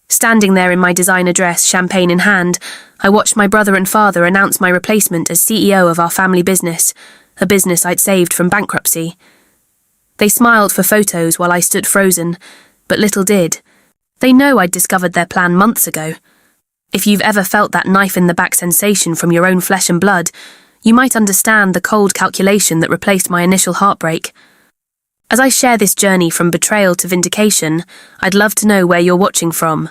Standing there in my designer dress, champagne in hand, I watched my brother and father announce my replacement as CEO of our family business, a business I'd saved from bankruptcy. They smiled for photos while I stood frozen, but little did. They know I'd discovered their plan months ago. If you've ever felt that knife-in-the-back sensation from your own flesh and blood, you might understand the cold calculation that replaced my initial heartbreak. As I share this journey from betrayal to vindication, I'd love to know where you're watching from.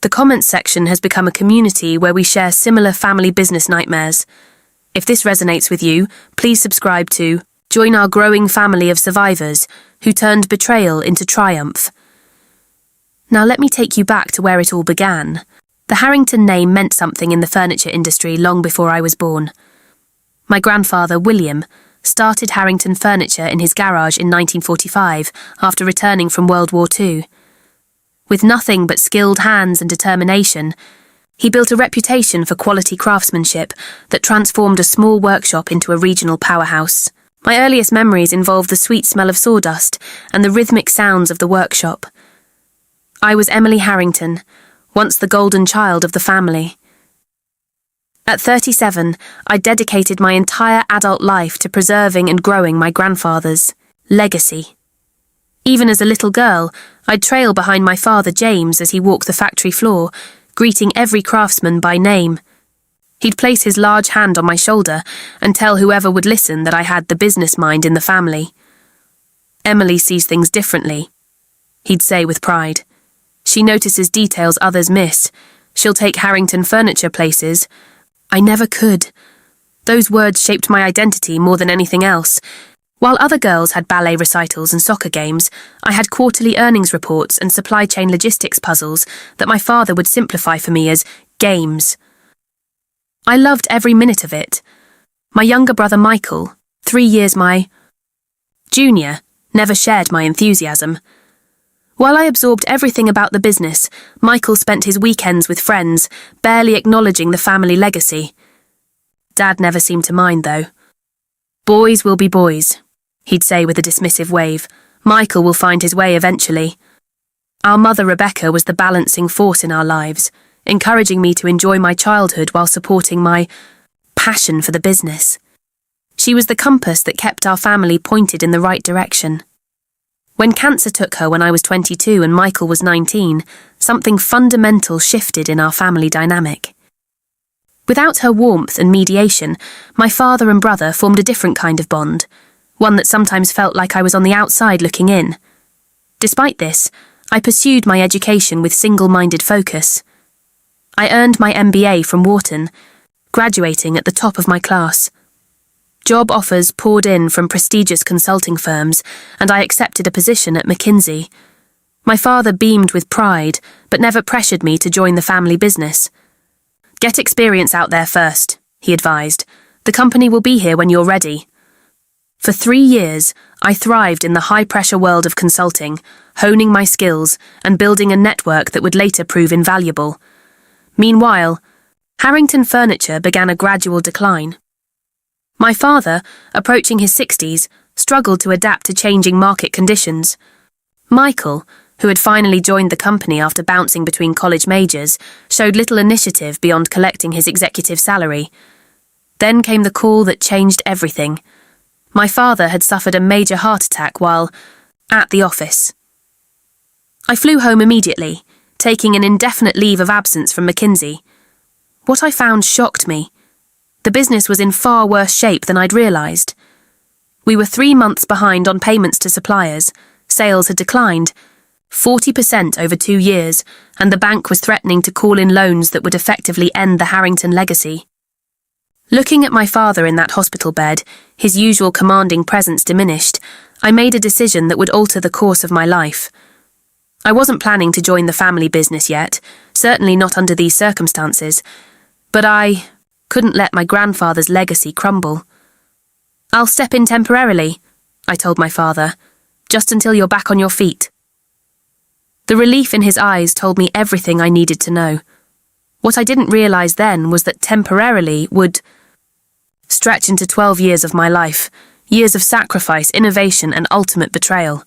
The comments section has become a community where we share similar family business nightmares. If this resonates with you, please subscribe to join our growing family of survivors who turned betrayal into triumph. Now let me take you back to where it all began. The Harrington name meant something in the furniture industry long before I was born. My grandfather, William, started Harrington Furniture in his garage in 1945 after returning from World War II. With nothing but skilled hands and determination, he built a reputation for quality craftsmanship that transformed a small workshop into a regional powerhouse. My earliest memories involve the sweet smell of sawdust and the rhythmic sounds of the workshop. I was Emily Harrington, once the golden child of the family. At 37, I dedicated my entire adult life to preserving and growing my grandfather's legacy. Even as a little girl, I'd trail behind my father James as he walked the factory floor, greeting every craftsman by name. He'd place his large hand on my shoulder and tell whoever would listen that I had the business mind in the family. "Emily sees things differently," he'd say with pride. "She notices details others miss. She'll take Harrington Furniture places." I never could. Those words shaped my identity more than anything else. While other girls had ballet recitals and soccer games, I had quarterly earnings reports and supply chain logistics puzzles that my father would simplify for me as games. I loved every minute of it. My younger brother Michael, 3 years my junior, never shared my enthusiasm. While I absorbed everything about the business, Michael spent his weekends with friends, barely acknowledging the family legacy. Dad never seemed to mind, though. "Boys will be boys," he'd say with a dismissive wave. "Michael will find his way eventually." Our mother Rebecca was the balancing force in our lives, encouraging me to enjoy my childhood while supporting my passion for the business. She was the compass that kept our family pointed in the right direction. When cancer took her when I was 22 and Michael was 19, something fundamental shifted in our family dynamic. Without her warmth and mediation, my father and brother formed a different kind of bond, one that sometimes felt like I was on the outside looking in. Despite this, I pursued my education with single-minded focus. I earned my MBA from Wharton, graduating at the top of my class. Job offers poured in from prestigious consulting firms, and I accepted a position at McKinsey. My father beamed with pride, but never pressured me to join the family business. "Get experience out there first," he advised. "The company will be here when you're ready." For 3 years, I thrived in the high-pressure world of consulting, honing my skills and building a network that would later prove invaluable. Meanwhile, Harrington Furniture began a gradual decline. My father, approaching his 60s, struggled to adapt to changing market conditions. Michael, who had finally joined the company after bouncing between college majors, showed little initiative beyond collecting his executive salary. Then came the call that changed everything. My father had suffered a major heart attack while at the office. I flew home immediately, taking an indefinite leave of absence from McKinsey. What I found shocked me. The business was in far worse shape than I'd realised. We were 3 months behind on payments to suppliers, sales had declined 40% over 2 years, and the bank was threatening to call in loans that would effectively end the Harrington legacy. Looking at my father in that hospital bed, his usual commanding presence diminished, I made a decision that would alter the course of my life. I wasn't planning to join the family business yet, certainly not under these circumstances, but I couldn't let my grandfather's legacy crumble. "I'll step in temporarily," I told my father, "just until you're back on your feet." The relief in his eyes told me everything I needed to know. What I didn't realise then was that temporarily would stretch into 12 years of my life, years of sacrifice, innovation, and ultimate betrayal.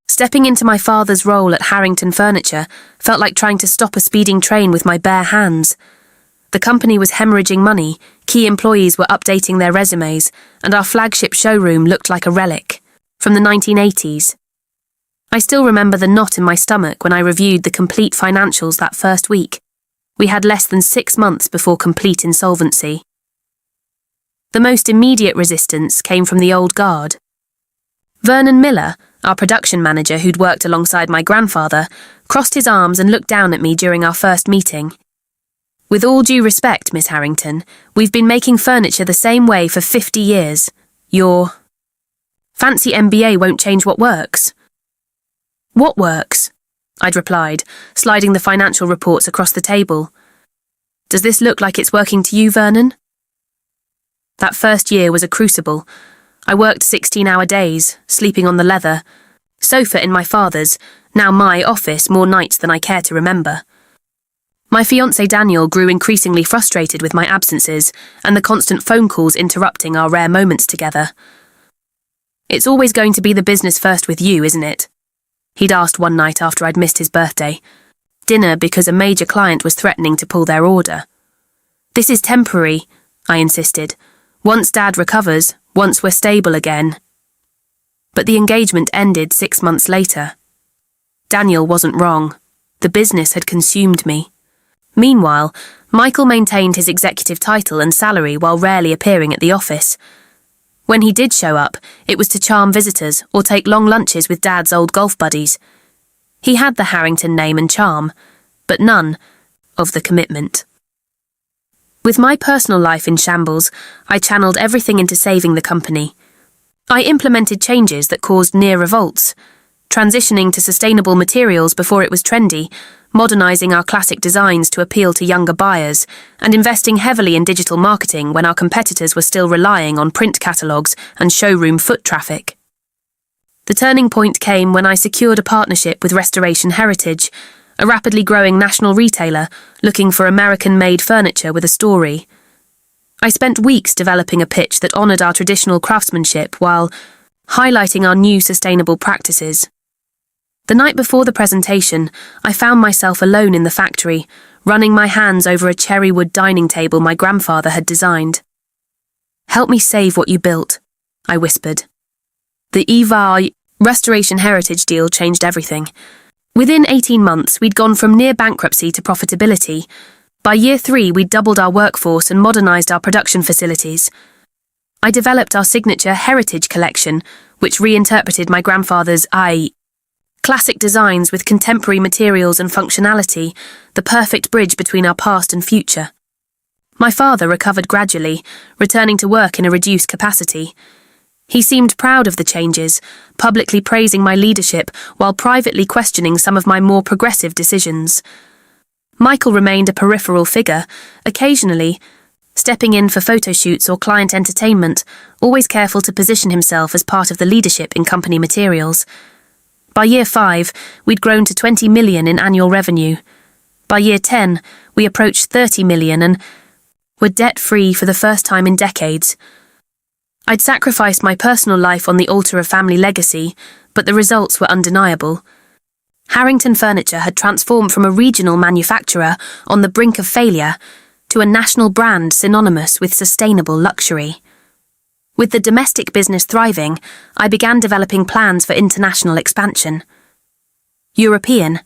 Stepping into my father's role at Harrington Furniture felt like trying to stop a speeding train with my bare hands. The company was hemorrhaging money, key employees were updating their resumes, and our flagship showroom looked like a relic from the 1980s. I still remember the knot in my stomach when I reviewed the complete financials that first week. We had less than 6 months before complete insolvency. The most immediate resistance came from the old guard. Vernon Miller, our production manager who'd worked alongside my grandfather, crossed his arms and looked down at me during our first meeting. "With all due respect, Miss Harrington, we've been making furniture the same way for 50 years. Your fancy MBA won't change what works." "What works?" I'd replied, sliding the financial reports across the table. "Does this look like it's working to you, Vernon?" That first year was a crucible. I worked 16-hour days, sleeping on the leather sofa in my father's, now my office, more nights than I care to remember. My fiancé Daniel grew increasingly frustrated with my absences and the constant phone calls interrupting our rare moments together. "It's always going to be the business first with you, isn't it?" he'd asked one night after I'd missed his birthday. Dinner because a major client was threatening to pull their order. "This is temporary," I insisted. "Once Dad recovers, once we're stable again." But the engagement ended 6 months later. Daniel wasn't wrong. The business had consumed me. Meanwhile, Michael maintained his executive title and salary while rarely appearing at the office. When he did show up, it was to charm visitors or take long lunches with Dad's old golf buddies. He had the Harrington name and charm, but none of the commitment. With my personal life in shambles, I channeled everything into saving the company. I implemented changes that caused near revolts, transitioning to sustainable materials before it was trendy, modernising our classic designs to appeal to younger buyers, and investing heavily in digital marketing when our competitors were still relying on print catalogues and showroom foot traffic. The turning point came when I secured a partnership with Restoration Heritage, a rapidly growing national retailer looking for American-made furniture with a story. I spent weeks developing a pitch that honoured our traditional craftsmanship while highlighting our new sustainable practices. The night before the presentation, I found myself alone in the factory, running my hands over a cherrywood dining table my grandfather had designed. "Help me save what you built," I whispered. The EVA Restoration Heritage deal changed everything. Within 18 months, we'd gone from near bankruptcy to profitability. By year 3, we'd doubled our workforce and modernised our production facilities. I developed our signature Heritage Collection, which reinterpreted my grandfather's classic designs with contemporary materials and functionality, the perfect bridge between our past and future. My father recovered gradually, returning to work in a reduced capacity. He seemed proud of the changes, publicly praising my leadership while privately questioning some of my more progressive decisions. Michael remained a peripheral figure, occasionally stepping in for photo shoots or client entertainment, always careful to position himself as part of the leadership in company materials. By year 5, we'd grown to 20 million in annual revenue. By year 10, we approached 30 million and were debt-free for the first time in decades. I'd sacrificed my personal life on the altar of family legacy, but the results were undeniable. Harrington Furniture had transformed from a regional manufacturer on the brink of failure to a national brand synonymous with sustainable luxury. With the domestic business thriving, I began developing plans for international expansion. European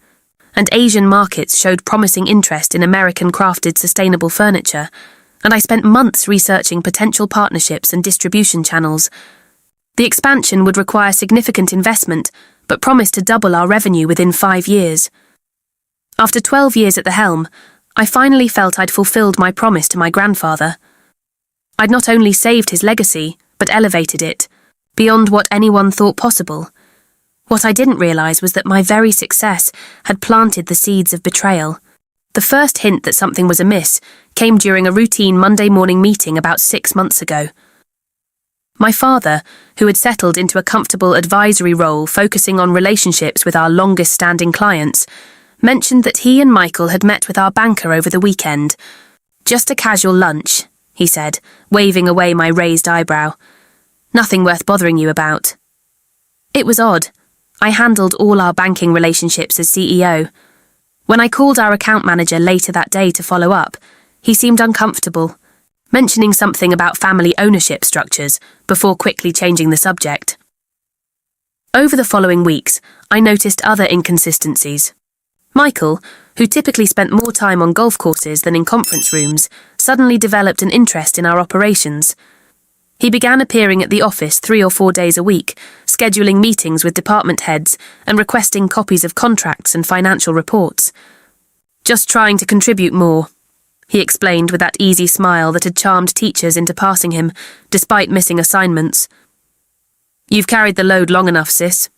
and Asian markets showed promising interest in American-crafted sustainable furniture, and I spent months researching potential partnerships and distribution channels. The expansion would require significant investment, but promised to double our revenue within 5 years. After 12 years at the helm, I finally felt I'd fulfilled my promise to my grandfather. I'd not only saved his legacy, but elevated it, beyond what anyone thought possible. What I didn't realise was that my very success had planted the seeds of betrayal. The first hint that something was amiss came during a routine Monday morning meeting about 6 months ago. My father, who had settled into a comfortable advisory role focusing on relationships with our longest-standing clients, mentioned that he and Michael had met with our banker over the weekend. "Just a casual lunch," he said, waving away my raised eyebrow. "Nothing worth bothering you about." It was odd. I handled all our banking relationships as CEO. When I called our account manager later that day to follow up, he seemed uncomfortable, mentioning something about family ownership structures before quickly changing the subject. Over the following weeks, I noticed other inconsistencies. Michael, who typically spent more time on golf courses than in conference rooms, suddenly developed an interest in our operations. He began appearing at the office 3 or 4 days a week, scheduling meetings with department heads and requesting copies of contracts and financial reports. "Just trying to contribute more," he explained with that easy smile that had charmed teachers into passing him, despite missing assignments. "You've carried the load long enough, sis."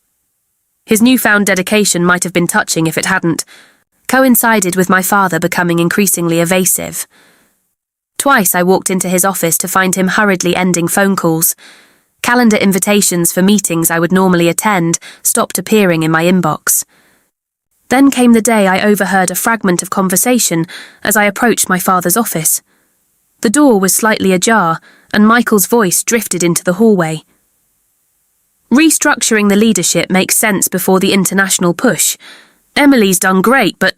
His newfound dedication might have been touching if it hadn't, coincided with my father becoming increasingly evasive. Twice I walked into his office to find him hurriedly ending phone calls. Calendar invitations for meetings I would normally attend stopped appearing in my inbox. Then came the day I overheard a fragment of conversation as I approached my father's office. The door was slightly ajar, and Michael's voice drifted into the hallway. "Restructuring the leadership makes sense before the international push. Emily's done great, but..."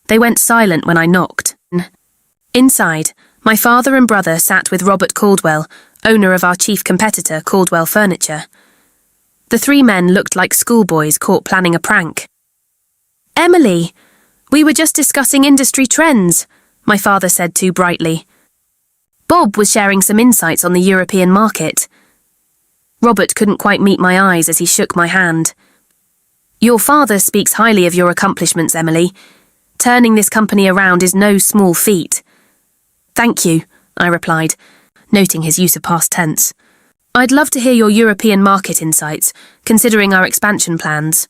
They went silent when I knocked. Inside, my father and brother sat with Robert Caldwell, owner of our chief competitor, Caldwell Furniture. The 3 men looked like schoolboys caught planning a prank. "Emily, we were just discussing industry trends," my father said too brightly. Bob was sharing some insights on the European market. Robert couldn't quite meet my eyes as he shook my hand. "Your father speaks highly of your accomplishments, Emily. Turning this company around is no small feat." "Thank you," I replied, noting his use of past tense. "I'd love to hear your European market insights, considering our expansion plans."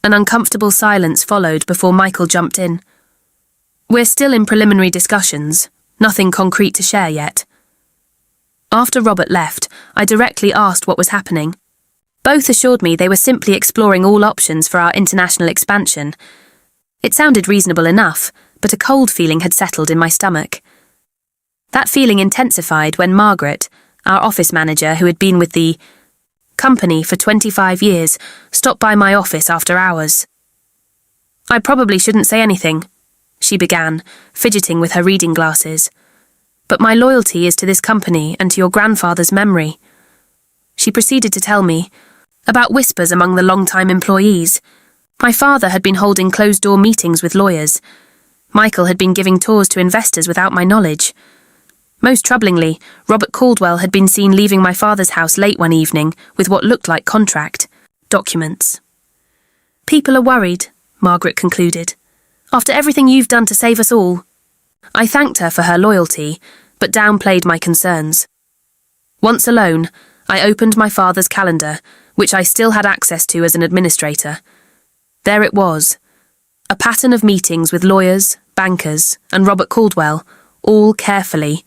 An uncomfortable silence followed before Michael jumped in. "We're still in preliminary discussions, nothing concrete to share yet." After Robert left, I directly asked what was happening. Both assured me they were simply exploring all options for our international expansion. It sounded reasonable enough, but a cold feeling had settled in my stomach. That feeling intensified when Margaret, our office manager who had been with the company for 25 years, stopped by my office after hours. "I probably shouldn't say anything," she began, fidgeting with her reading glasses. "But my loyalty is to this company and to your grandfather's memory." She proceeded to tell me about whispers among the long-time employees. My father had been holding closed-door meetings with lawyers. Michael had been giving tours to investors without my knowledge. Most troublingly, Robert Caldwell had been seen leaving my father's house late one evening with what looked like contract documents. "People are worried," Margaret concluded, "after everything you've done to save us all." I thanked her for her loyalty, but downplayed my concerns. Once alone, I opened my father's calendar, which I still had access to as an administrator. There it was, a pattern of meetings with lawyers, bankers, and Robert Caldwell, all carefully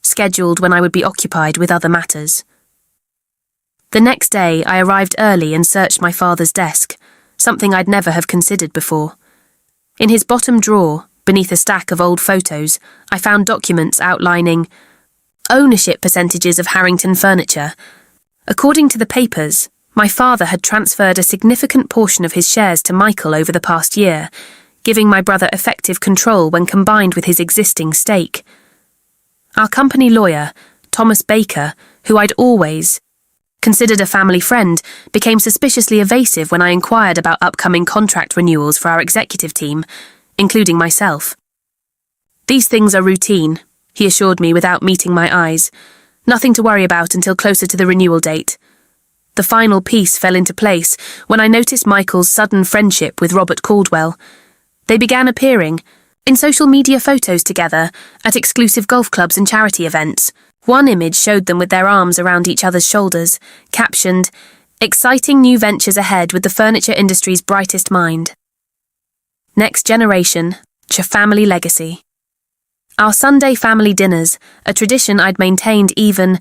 scheduled when I would be occupied with other matters. The next day, I arrived early and searched my father's desk, something I'd never have considered before. In his bottom drawer, beneath a stack of old photos, I found documents outlining ownership percentages of Harrington Furniture. According to the papers, my father had transferred a significant portion of his shares to Michael over the past year, giving my brother effective control when combined with his existing stake. Our company lawyer, Thomas Baker, who I'd always considered a family friend, became suspiciously evasive when I inquired about upcoming contract renewals for our executive team, including myself. "These things are routine," he assured me without meeting my eyes. "Nothing to worry about until closer to the renewal date." The final piece fell into place when I noticed Michael's sudden friendship with Robert Caldwell. They began appearing in social media photos together at exclusive golf clubs and charity events. One image showed them with their arms around each other's shoulders, captioned, "Exciting new ventures ahead with the furniture industry's brightest mind. Next generation, family legacy." Our Sunday family dinners, a tradition I'd maintained even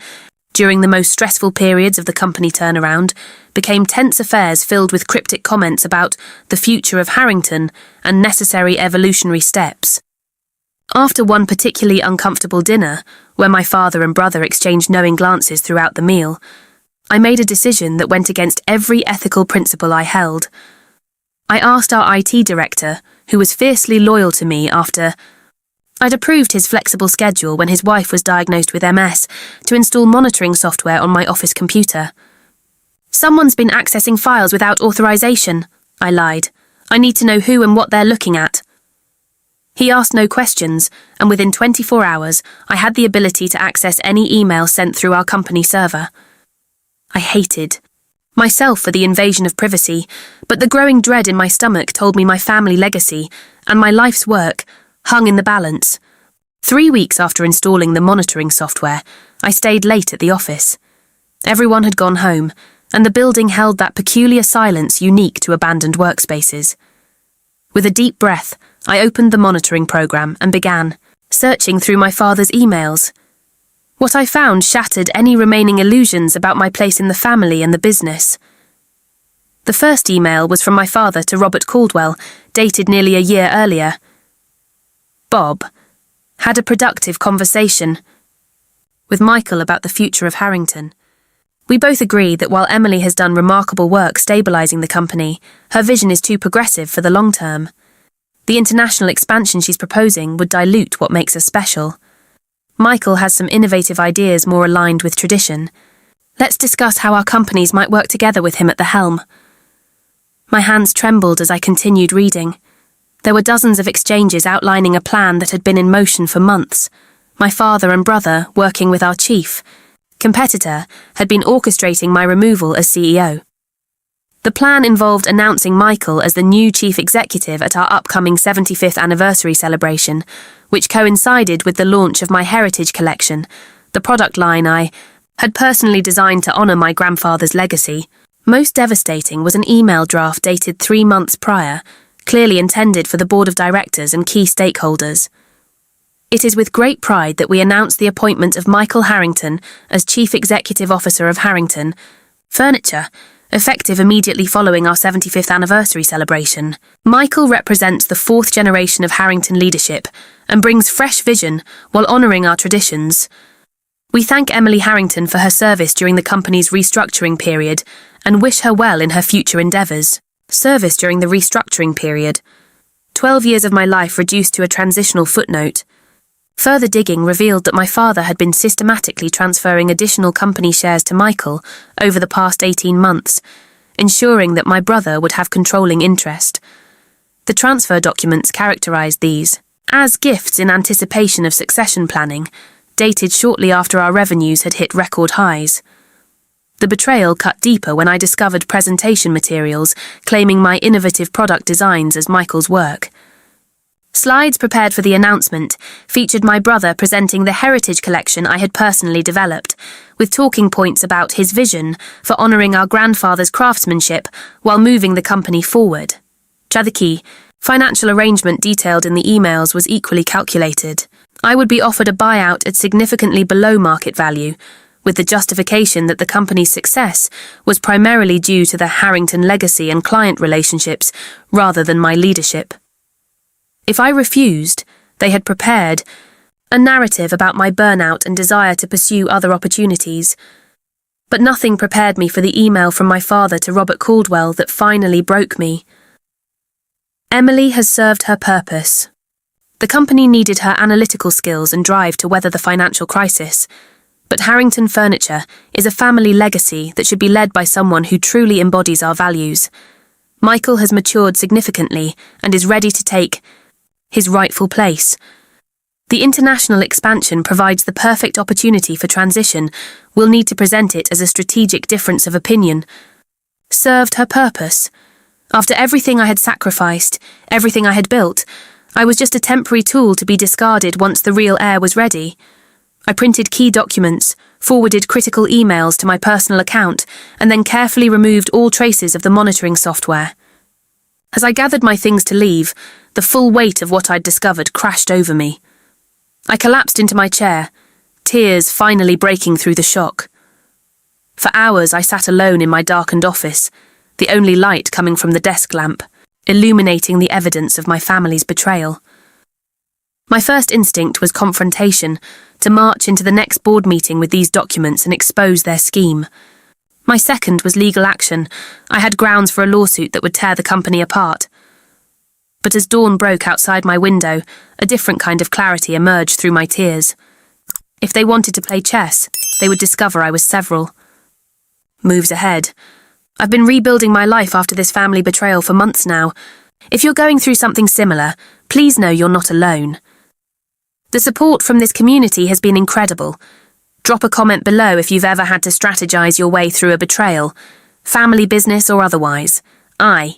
during the most stressful periods of the company turnaround, became tense affairs filled with cryptic comments about the future of Harrington and necessary evolutionary steps. After one particularly uncomfortable dinner, where my father and brother exchanged knowing glances throughout the meal, I made a decision that went against every ethical principle I held. I asked our IT director, who was fiercely loyal to me after I'd approved his flexible schedule when his wife was diagnosed with MS, to install monitoring software on my office computer. "Someone's been accessing files without authorization," I lied. "I need to know who and what they're looking at." He asked no questions, and within 24 hours, I had the ability to access any email sent through our company server. I hated myself for the invasion of privacy, but the growing dread in my stomach told me my family legacy and my life's work hung in the balance. 3 weeks after installing the monitoring software, I stayed late at the office. Everyone had gone home, and the building held that peculiar silence unique to abandoned workspaces. With a deep breath, I opened the monitoring program and began searching through my father's emails. What I found shattered any remaining illusions about my place in the family and the business. The first email was from my father to Robert Caldwell, dated nearly a year earlier. Bob had a productive conversation with Michael about the future of Harrington. We both agree that while Emily has done remarkable work stabilising the company, her vision is too progressive for the long term. The international expansion she's proposing would dilute what makes us special. Michael has some innovative ideas more aligned with tradition. Let's discuss how our companies might work together with him at the helm. My hands trembled as I continued reading. There were dozens of exchanges outlining a plan that had been in motion for months. My father and brother, working with our chief competitor, had been orchestrating my removal as CEO. The plan involved announcing Michael as the new chief executive at our upcoming 75th anniversary celebration, which coincided with the launch of my Heritage Collection, the product line I had personally designed to honour my grandfather's legacy. Most devastating was an email draft dated 3 months prior, clearly intended for the board of directors and key stakeholders. "It is with great pride that we announce the appointment of Michael Harrington as Chief Executive Officer of Harrington Furniture, effective immediately following our 75th anniversary celebration. Michael represents the 4th generation of Harrington leadership and brings fresh vision while honouring our traditions. We thank Emily Harrington for her service during the company's restructuring period and wish her well in her future endeavours." Service during the restructuring period. 12 years of my life reduced to a transitional footnote. Further digging revealed that my father had been systematically transferring additional company shares to Michael over the past 18 months, ensuring that my brother would have controlling interest. The transfer documents characterised these as gifts in anticipation of succession planning, dated shortly after our revenues had hit record highs. The betrayal cut deeper when I discovered presentation materials claiming my innovative product designs as Michael's work. Slides prepared for the announcement featured my brother presenting the Heritage Collection I had personally developed, with talking points about his vision for honouring our grandfather's craftsmanship while moving the company forward. The key financial arrangement detailed in the emails was equally calculated. I would be offered a buyout at significantly below market value, with the justification that the company's success was primarily due to the Harrington legacy and client relationships rather than my leadership. If I refused, they had prepared a narrative about my burnout and desire to pursue other opportunities. But nothing prepared me for the email from my father to Robert Caldwell that finally broke me. "Emily has served her purpose. The company needed her analytical skills and drive to weather the financial crisis. But Harrington Furniture is a family legacy that should be led by someone who truly embodies our values. Michael has matured significantly and is ready to take his rightful place. The international expansion provides the perfect opportunity for transition. We'll need to present it as a strategic difference of opinion. Served her purpose. After everything I had sacrificed, everything I had built, I was just a temporary tool to be discarded once the real heir was ready. I printed key documents, forwarded critical emails to my personal account, and then carefully removed all traces of the monitoring software. As I gathered my things to leave, the full weight of what I'd discovered crashed over me. I collapsed into my chair, tears finally breaking through the shock. For hours I sat alone in my darkened office, the only light coming from the desk lamp, illuminating the evidence of my family's betrayal. My first instinct was confrontation, to march into the next board meeting with these documents and expose their scheme. My second was legal action. I had grounds for a lawsuit that would tear the company apart. But as dawn broke outside my window, a different kind of clarity emerged through my tears. If they wanted to play chess, they would discover I was several moves ahead. I've been rebuilding my life after this family betrayal for months now. If you're going through something similar, please know you're not alone. The support from this community has been incredible. Drop a comment below if you've ever had to strategize your way through a betrayal, family business or otherwise. I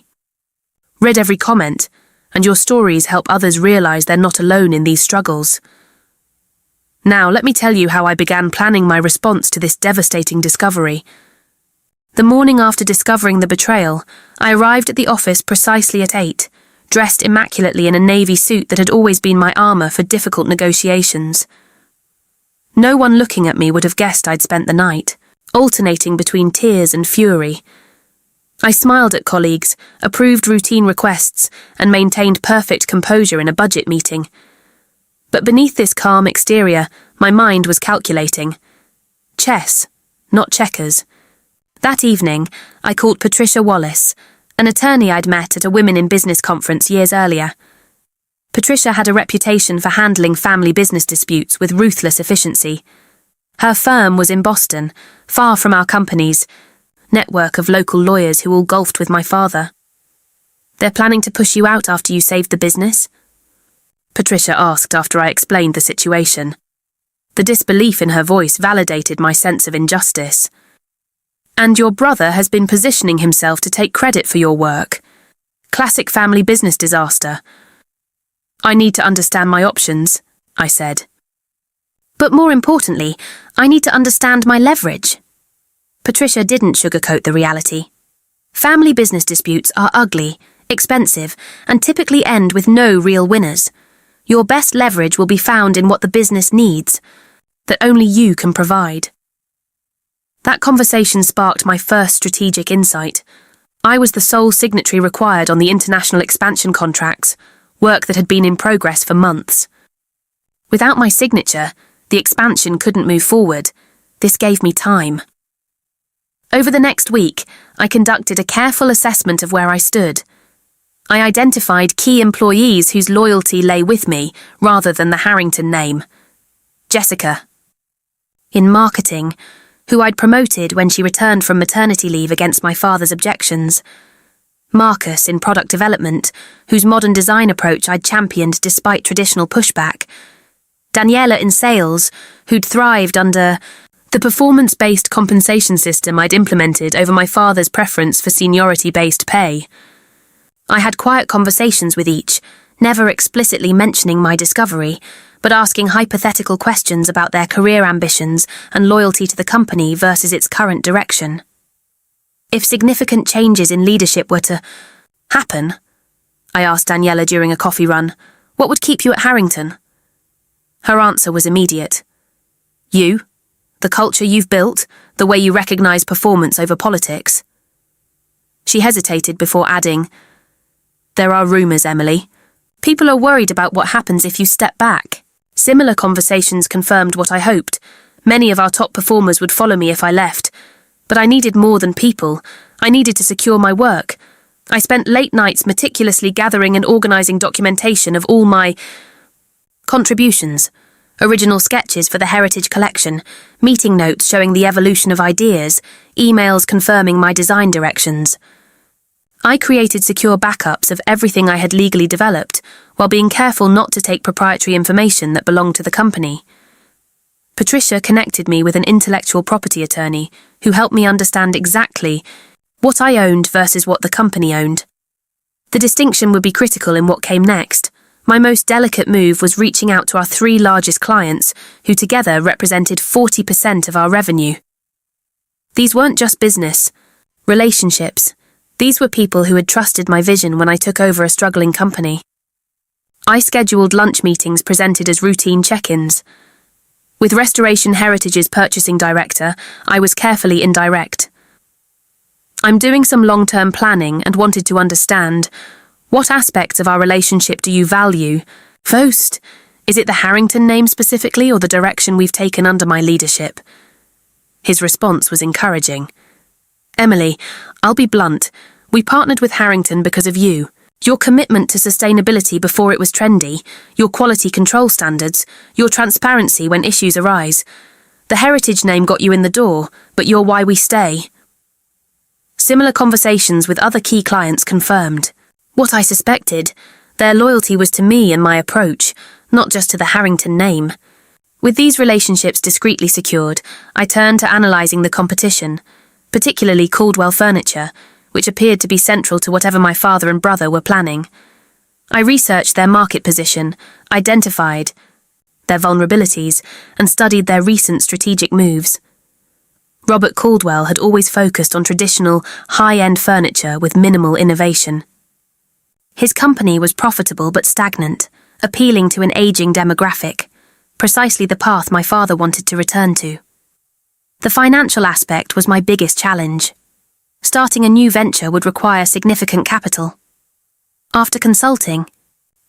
read every comment, and your stories help others realize they're not alone in these struggles. Now, let me tell you how I began planning my response to this devastating discovery. The morning after discovering the betrayal, I arrived at the office precisely at 8, dressed immaculately in a navy suit that had always been my armor for difficult negotiations. No one looking at me would have guessed I'd spent the night, alternating between tears and fury. I smiled at colleagues, approved routine requests, and maintained perfect composure in a budget meeting. But beneath this calm exterior, my mind was calculating. Chess, not checkers. That evening, I called Patricia Wallace, an attorney I'd met at a Women in Business conference years earlier. Patricia had a reputation for handling family business disputes with ruthless efficiency. Her firm was in Boston, far from our company's network of local lawyers who all golfed with my father. "They're planning to push you out after you saved the business?" Patricia asked after I explained the situation. The disbelief in her voice validated my sense of injustice. "And your brother has been positioning himself to take credit for your work. Classic family business disaster." "I need to understand my options," I said. "But more importantly, I need to understand my leverage." Patricia didn't sugarcoat the reality. Family business disputes are ugly, expensive, and typically end with no real winners. Your best leverage will be found in what the business needs, that only you can provide. That conversation sparked my first strategic insight. I was the sole signatory required on the international expansion contracts, work that had been in progress for months. Without my signature, the expansion couldn't move forward. This gave me time. Over the next week, I conducted a careful assessment of where I stood. I identified key employees whose loyalty lay with me, rather than the Harrington name. Jessica, in marketing, who I'd promoted when she returned from maternity leave against my father's objections. Marcus in product development, whose modern design approach I'd championed despite traditional pushback. Daniela in sales, who'd thrived under the performance-based compensation system I'd implemented over my father's preference for seniority-based pay. I had quiet conversations with each, never explicitly mentioning my discovery, but asking hypothetical questions about their career ambitions and loyalty to the company versus its current direction. If significant changes in leadership were to happen, I asked Daniela during a coffee run, what would keep you at Harrington? Her answer was immediate. You, the culture you've built, the way you recognize performance over politics. She hesitated before adding, "There are rumors, Emily. People are worried about what happens if you step back." Similar conversations confirmed what I hoped. Many of our top performers would follow me if I left. But I needed more than people. I needed to secure my work. I spent late nights meticulously gathering and organizing documentation of all my contributions. Original sketches for the Heritage Collection, meeting notes showing the evolution of ideas, emails confirming my design directions. I created secure backups of everything I had legally developed, while being careful not to take proprietary information that belonged to the company. Patricia connected me with an intellectual property attorney who helped me understand exactly what I owned versus what the company owned. The distinction would be critical in what came next. My most delicate move was reaching out to our 3 largest clients, who together represented 40% of our revenue. These weren't just business, relationships. These were people who had trusted my vision when I took over a struggling company. I scheduled lunch meetings presented as routine check-ins. With Restoration Heritage's purchasing director, I was carefully indirect. "I'm doing some long-term planning and wanted to understand, what aspects of our relationship do you value? Most, is it the Harrington name specifically or the direction we've taken under my leadership?" His response was encouraging. Emily, I'll be blunt. We partnered with Harrington because of you. Your commitment to sustainability before it was trendy, your quality control standards, your transparency when issues arise. The heritage name got you in the door, but you're why we stay. Similar conversations with other key clients confirmed what I suspected. Their loyalty was to me and my approach, not just to the Harrington name. With these relationships discreetly secured, I turned to analysing the competition, particularly Caldwell Furniture, which appeared to be central to whatever my father and brother were planning. I researched their market position, identified their vulnerabilities, and studied their recent strategic moves. Robert Caldwell had always focused on traditional, high-end furniture with minimal innovation. His company was profitable but stagnant, appealing to an ageing demographic, precisely the path my father wanted to return to. The financial aspect was my biggest challenge. Starting a new venture would require significant capital. After consulting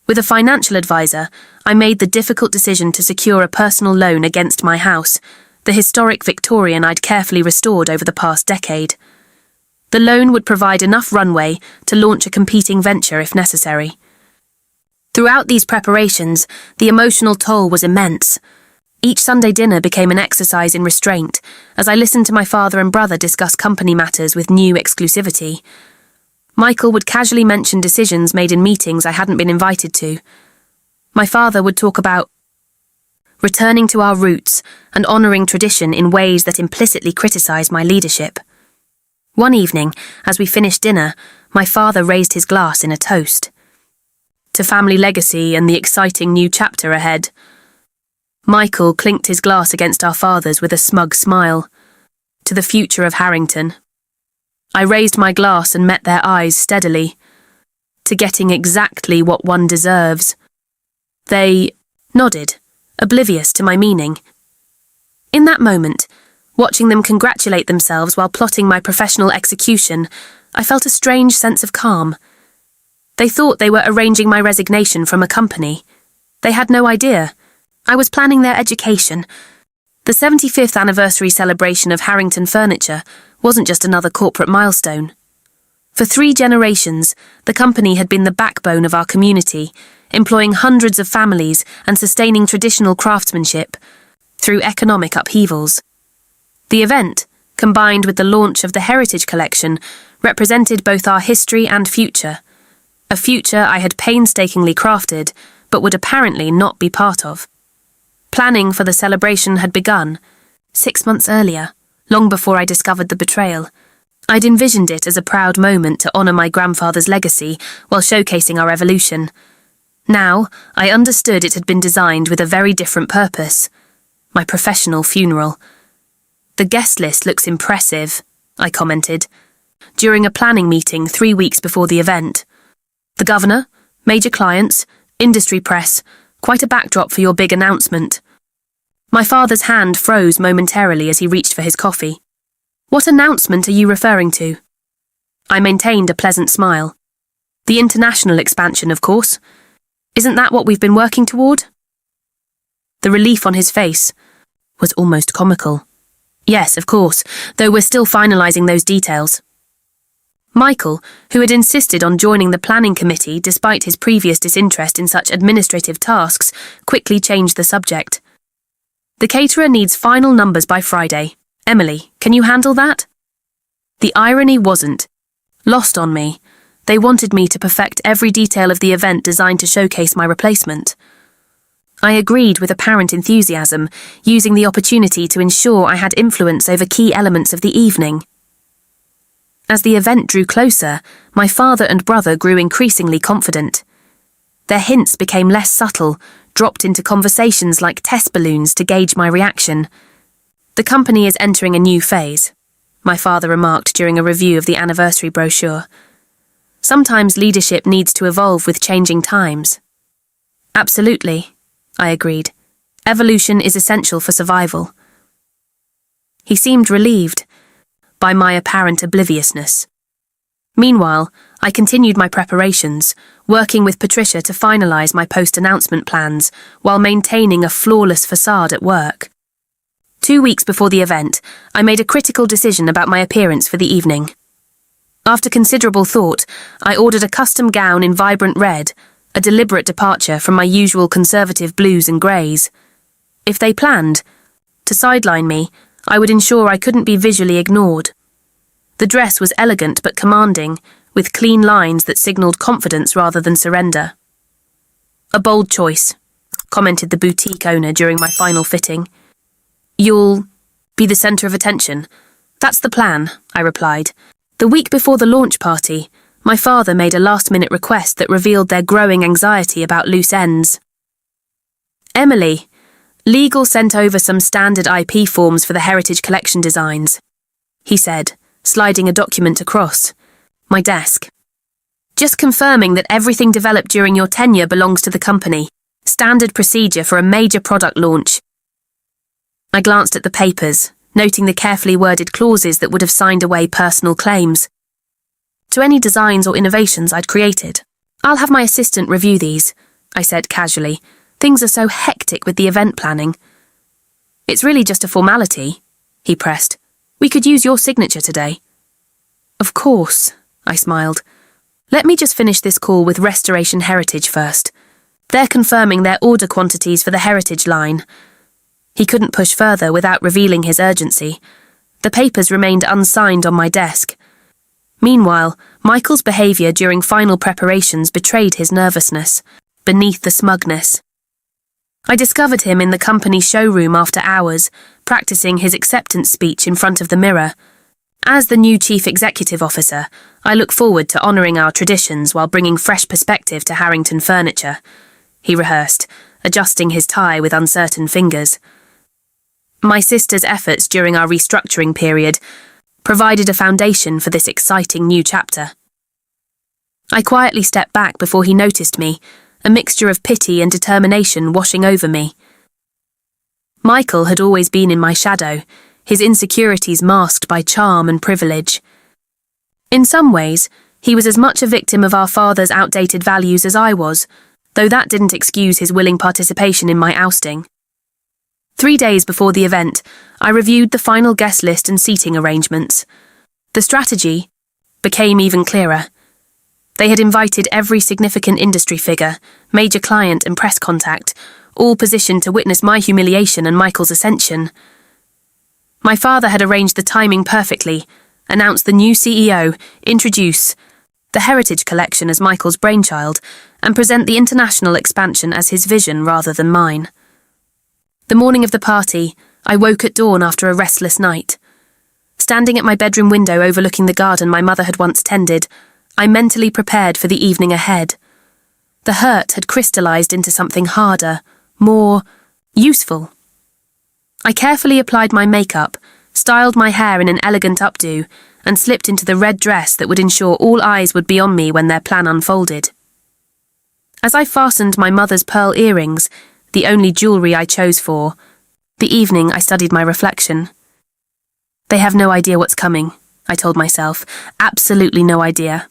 with a financial advisor, I made the difficult decision to secure a personal loan against my house, the historic Victorian I'd carefully restored over the past decade. The loan would provide enough runway to launch a competing venture if necessary. Throughout these preparations, the emotional toll was immense. Each Sunday dinner became an exercise in restraint, as I listened to my father and brother discuss company matters with new exclusivity. Michael would casually mention decisions made in meetings I hadn't been invited to. My father would talk about returning to our roots and honouring tradition in ways that implicitly criticised my leadership. One evening, as we finished dinner, my father raised his glass in a toast. To family legacy and the exciting new chapter ahead. Michael clinked his glass against our father's with a smug smile. To the future of Harrington. I raised my glass and met their eyes steadily. To getting exactly what one deserves. They nodded, oblivious to my meaning. In that moment, watching them congratulate themselves while plotting my professional execution, I felt a strange sense of calm. They thought they were arranging my resignation from a company. They had no idea. I was planning their education. The 75th anniversary celebration of Harrington Furniture wasn't just another corporate milestone. For 3 generations, the company had been the backbone of our community, employing hundreds of families and sustaining traditional craftsmanship through economic upheavals. The event, combined with the launch of the Heritage Collection, represented both our history and future, a future I had painstakingly crafted but would apparently not be part of. Planning for the celebration had begun, 6 months earlier, long before I discovered the betrayal. I'd envisioned it as a proud moment to honour my grandfather's legacy while showcasing our evolution. Now, I understood it had been designed with a very different purpose. My professional funeral. The guest list looks impressive, I commented, during a planning meeting 3 weeks before the event. The governor, major clients, industry press, quite a backdrop for your big announcement. My father's hand froze momentarily as he reached for his coffee. What announcement are you referring to? I maintained a pleasant smile. The international expansion, of course. Isn't that what we've been working toward? The relief on his face was almost comical. Yes, of course, though we're still finalising those details. Michael, who had insisted on joining the planning committee despite his previous disinterest in such administrative tasks, quickly changed the subject. The caterer needs final numbers by Friday. Emily, can you handle that? The irony wasn't lost on me. They wanted me to perfect every detail of the event designed to showcase my replacement. I agreed with apparent enthusiasm, using the opportunity to ensure I had influence over key elements of the evening. As the event drew closer, my father and brother grew increasingly confident. Their hints became less subtle, dropped into conversations like test balloons to gauge my reaction. The company is entering a new phase, my father remarked during a review of the anniversary brochure. Sometimes leadership needs to evolve with changing times. Absolutely, I agreed. Evolution is essential for survival. He seemed relieved by my apparent obliviousness. Meanwhile, I continued my preparations, working with Patricia to finalise my post-announcement plans while maintaining a flawless facade at work. 2 weeks before the event, I made a critical decision about my appearance for the evening. After considerable thought, I ordered a custom gown in vibrant red, a deliberate departure from my usual conservative blues and greys. If they planned to sideline me, I would ensure I couldn't be visually ignored. The dress was elegant but commanding, with clean lines that signalled confidence rather than surrender. "A bold choice," commented the boutique owner during my final fitting. "You'll be the centre of attention." "That's the plan," I replied. The week before the launch party, my father made a last-minute request that revealed their growing anxiety about loose ends. "Emily, legal sent over some standard IP forms for the Heritage Collection designs," he said, sliding a document across my desk. "Just confirming that everything developed during your tenure belongs to the company. Standard procedure for a major product launch." I glanced at the papers, noting the carefully worded clauses that would have signed away personal claims to any designs or innovations I'd created. "I'll have my assistant review these," I said casually. "Things are so hectic with the event planning." "It's really just a formality," he pressed. "We could use your signature today." "Of course," I smiled. "Let me just finish this call with Restoration Heritage first. They're confirming their order quantities for the Heritage line." He couldn't push further without revealing his urgency. The papers remained unsigned on my desk. Meanwhile, Michael's behaviour during final preparations betrayed his nervousness, beneath the smugness. I discovered him in the company showroom after hours, practicing his acceptance speech in front of the mirror. "As the new Chief Executive Officer, I look forward to honouring our traditions while bringing fresh perspective to Harrington Furniture," he rehearsed, adjusting his tie with uncertain fingers. My sister's efforts during our restructuring period provided a foundation for this exciting new chapter. I quietly stepped back before he noticed me, a mixture of pity and determination washing over me. Michael had always been in my shadow, his insecurities masked by charm and privilege. In some ways, he was as much a victim of our father's outdated values as I was, though that didn't excuse his willing participation in my ousting. 3 days before the event, I reviewed the final guest list and seating arrangements. The strategy became even clearer. They had invited every significant industry figure, major client and press contact, all positioned to witness my humiliation and Michael's ascension. My father had arranged the timing perfectly, announced the new CEO, introduce the Heritage Collection as Michael's brainchild, and present the international expansion as his vision rather than mine. The morning of the party, I woke at dawn after a restless night. Standing at my bedroom window overlooking the garden my mother had once tended, I mentally prepared for the evening ahead. The hurt had crystallized into something harder, more useful. I carefully applied my makeup, styled my hair in an elegant updo, and slipped into the red dress that would ensure all eyes would be on me when their plan unfolded. As I fastened my mother's pearl earrings, the only jewellery I chose for the evening, I studied my reflection. They have no idea what's coming, I told myself. Absolutely no idea.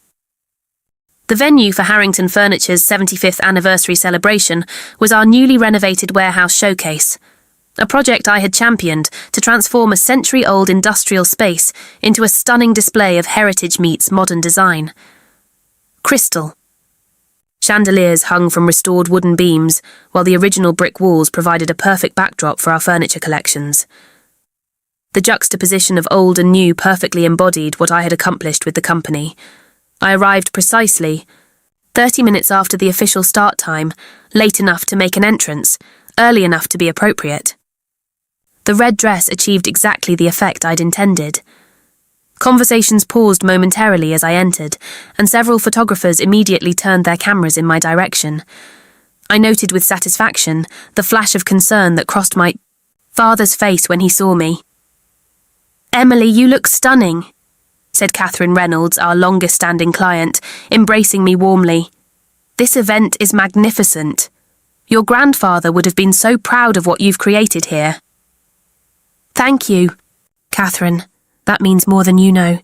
The venue for Harrington Furniture's 75th anniversary celebration was our newly renovated warehouse showcase, a project I had championed to transform a century-old industrial space into a stunning display of heritage meets modern design. Crystal. Chandeliers hung from restored wooden beams, while the original brick walls provided a perfect backdrop for our furniture collections. The juxtaposition of old and new perfectly embodied what I had accomplished with the company. I arrived precisely 30 minutes after the official start time, late enough to make an entrance, early enough to be appropriate. The red dress achieved exactly the effect I'd intended. Conversations paused momentarily as I entered, and several photographers immediately turned their cameras in my direction. I noted with satisfaction the flash of concern that crossed my father's face when he saw me. "Emily, you look stunning," said Catherine Reynolds, our longest-standing client, embracing me warmly. "This event is magnificent. Your grandfather would have been so proud of what you've created here." "Thank you, Catherine. That means more than you know."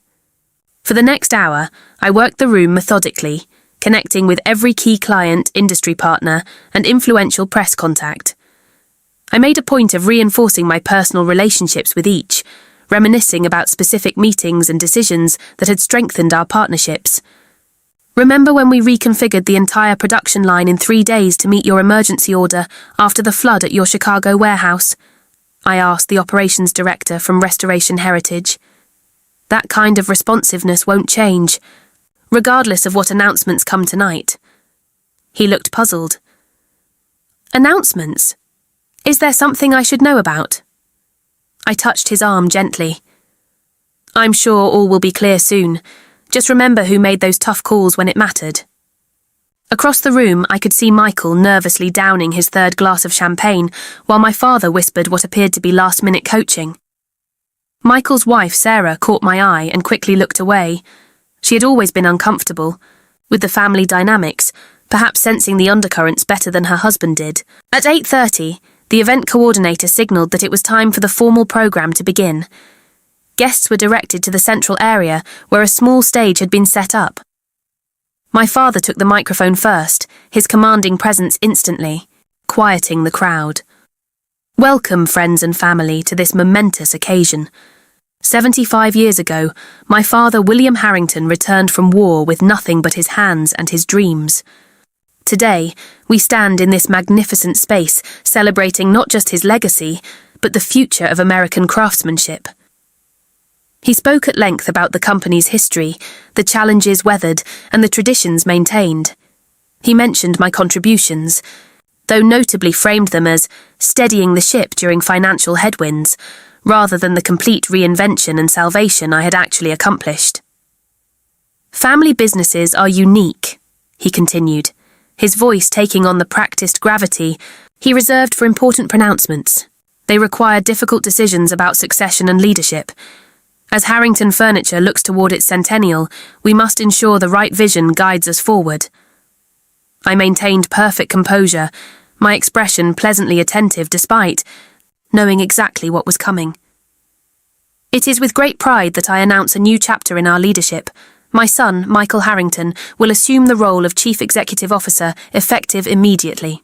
For the next hour, I worked the room methodically, connecting with every key client, industry partner, and influential press contact. I made a point of reinforcing my personal relationships with each, reminiscing about specific meetings and decisions that had strengthened our partnerships. Remember when we reconfigured the entire production line in 3 days to meet your emergency order after the flood at your Chicago warehouse? I asked the operations director from Restoration Heritage. That kind of responsiveness won't change, regardless of what announcements come tonight. He looked puzzled. Announcements? Is there something I should know about? I touched his arm gently. I'm sure all will be clear soon. Just remember who made those tough calls when it mattered. Across the room, I could see Michael nervously downing his third glass of champagne, while my father whispered what appeared to be last-minute coaching. Michael's wife, Sarah, caught my eye and quickly looked away. She had always been uncomfortable with the family dynamics, perhaps sensing the undercurrents better than her husband did. At 8:30, the event coordinator signalled that it was time for the formal programme to begin. Guests were directed to the central area where a small stage had been set up. My father took the microphone first, his commanding presence instantly, quieting the crowd. Welcome, friends and family, to this momentous occasion. 75 years ago, my father, William Harrington, returned from war with nothing but his hands and his dreams. Today, we stand in this magnificent space, celebrating not just his legacy, but the future of American craftsmanship. He spoke at length about the company's history, the challenges weathered, and the traditions maintained. He mentioned my contributions, though notably framed them as steadying the ship during financial headwinds, rather than the complete reinvention and salvation I had actually accomplished. Family businesses are unique, he continued, his voice taking on the practiced gravity he reserved for important pronouncements. They require difficult decisions about succession and leadership. As Harrington Furniture looks toward its centennial, we must ensure the right vision guides us forward. I maintained perfect composure, my expression pleasantly attentive despite knowing exactly what was coming. It is with great pride that I announce a new chapter in our leadership. My son, Michael Harrington, will assume the role of Chief Executive Officer, effective immediately.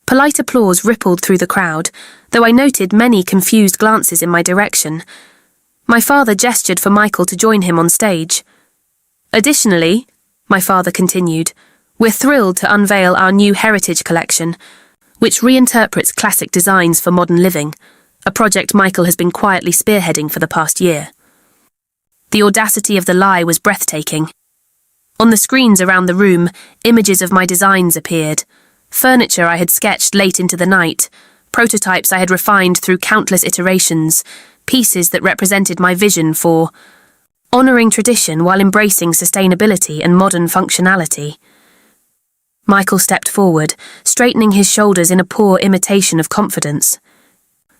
Polite applause rippled through the crowd, though I noted many confused glances in my direction. My father gestured for Michael to join him on stage. Additionally, my father continued, we're thrilled to unveil our new Heritage Collection, which reinterprets classic designs for modern living, a project Michael has been quietly spearheading for the past year. The audacity of the lie was breathtaking. On the screens around the room, images of my designs appeared, furniture I had sketched late into the night, prototypes I had refined through countless iterations, pieces that represented my vision for honouring tradition while embracing sustainability and modern functionality. Michael stepped forward, straightening his shoulders in a poor imitation of confidence.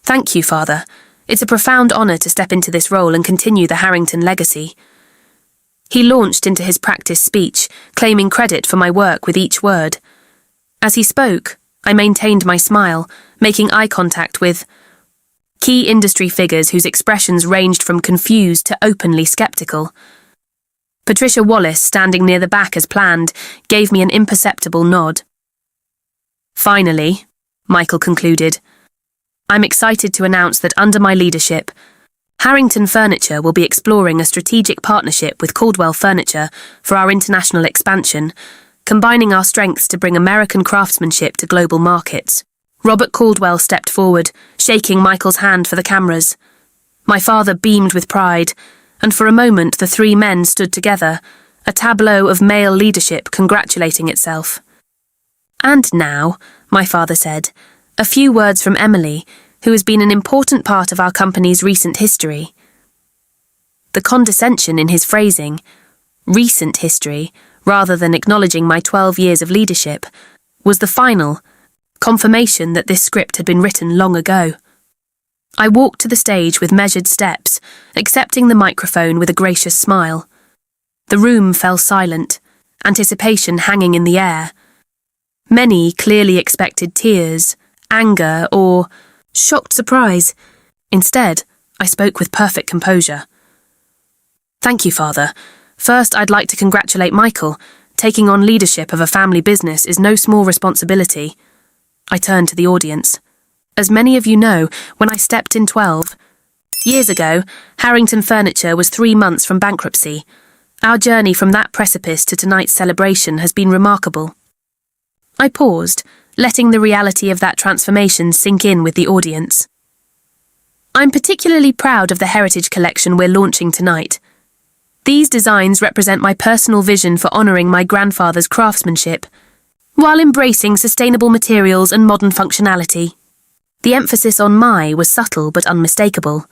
Thank you, Father. It's a profound honour to step into this role and continue the Harrington legacy. He launched into his practice speech, claiming credit for my work with each word. As he spoke, I maintained my smile, making eye contact with key industry figures whose expressions ranged from confused to openly sceptical. Patricia Wallace, standing near the back as planned, gave me an imperceptible nod. Finally, Michael concluded, I'm excited to announce that under my leadership, Harrington Furniture will be exploring a strategic partnership with Caldwell Furniture for our international expansion, combining our strengths to bring American craftsmanship to global markets. Robert Caldwell stepped forward, shaking Michael's hand for the cameras. My father beamed with pride, and for a moment the three men stood together, a tableau of male leadership congratulating itself. And now, my father said, a few words from Emily, who has been an important part of our company's recent history. The condescension in his phrasing, recent history, rather than acknowledging my 12 years of leadership, was the final confirmation that this script had been written long ago. I walked to the stage with measured steps, accepting the microphone with a gracious smile. The room fell silent, anticipation hanging in the air. Many clearly expected tears, anger, or shocked surprise. Instead, I spoke with perfect composure. Thank you, Father. First, I'd like to congratulate Michael. Taking on leadership of a family business is no small responsibility. I turned to the audience. As many of you know, when I stepped in 12 years ago, Harrington Furniture was 3 months from bankruptcy. Our journey from that precipice to tonight's celebration has been remarkable. I paused, letting the reality of that transformation sink in with the audience. I'm particularly proud of the heritage collection we're launching tonight. These designs represent my personal vision for honouring my grandfather's craftsmanship, while embracing sustainable materials and modern functionality. The emphasis on "my" was subtle but unmistakable.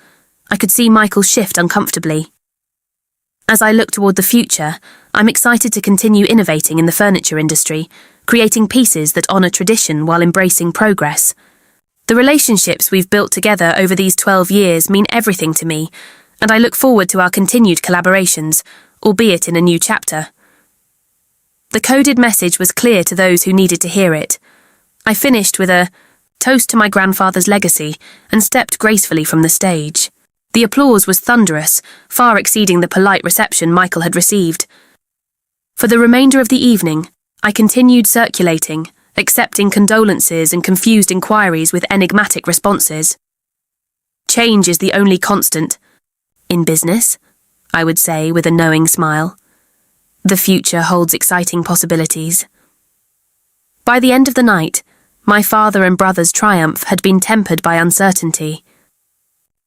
I could see Michael shift uncomfortably. As I look toward the future, I'm excited to continue innovating in the furniture industry, creating pieces that honour tradition while embracing progress. The relationships we've built together over these 12 years mean everything to me, and I look forward to our continued collaborations, albeit in a new chapter. The coded message was clear to those who needed to hear it. I finished with a toast to my grandfather's legacy and stepped gracefully from the stage. The applause was thunderous, far exceeding the polite reception Michael had received. For the remainder of the evening, I continued circulating, accepting condolences and confused inquiries with enigmatic responses. Change is the only constant. In business, I would say with a knowing smile. The future holds exciting possibilities. By the end of the night, my father and brother's triumph had been tempered by uncertainty.